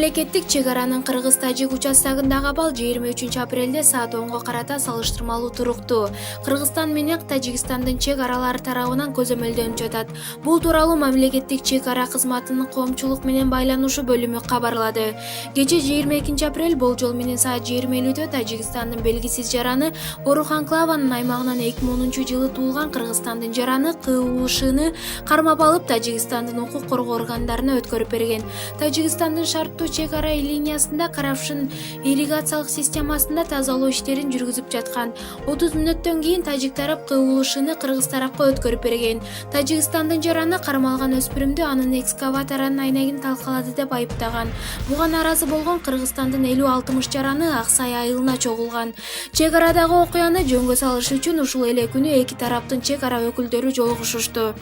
Мамлекеттик чек аранын Кыргыз-Тажик участогундагы абал 23 апрелде саат 10-го карата салыштырмалуу туруктуу. Кыргызстан менен Тажикстандын чек аралары тарабынан көзөмөлдөнүп жатат. Бул тууралуу мамлекеттик чек ара кызматынын коомчулук менен байланышуу бөлүмү кабарлады. Кече 22 апрель болжол менен саат 20:50 Тажикстандын белгисиз жараны Оруханклаванын аймагынан 2010-жылы туулган Кыргызстандын жараны КУШны кармап алып Тажикстандын укук коргоо органдарына өткөрүп берген. Тажикстандын шарттуу чек ара линиясында Каравшин ирригациялык системасында тазалоо иштерин жүргүзүп жаткан. 30 мүнөттөн кийин тажик тарап КУШны кыргыз тарапка өткөрүп берген. Тажикстандын жараны кармалган өспүрүмдү анын экскаваторунун айнегин талкалады деп айыптаган. Буга нааразы болгон Кыргызстандын 50-60 жараны Аксай айылына чогулган. Чек арадагы окуяны жөнгө салыш үчүн ушул эле күнү эки тараптын чек ара өкүлдөрү жолугушушту.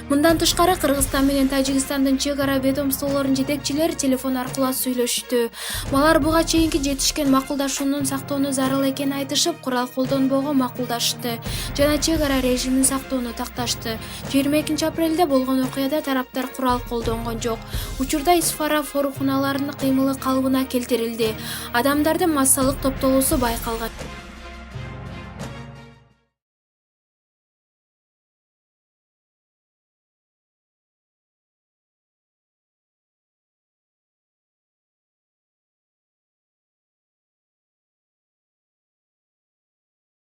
Мындан тышкары Кыргызстан менен Тажикстандын чек ара ведомстволорунун жетекчилери телефон аркылуу сүйлөштү. Алар буга чейинки жетишкен макулдашууну сактоону зарыл экенин айтышып, курал колдонбоого макулдашты жана чек ара режимин сактоону такташты. 22 апрелде болгон окуяда тараптар курал колдонгон жок. Учурда Исфара форухуналарынын кыймылы калыбына келтирилди. Адамдардын массалык топтолуусу байкалган.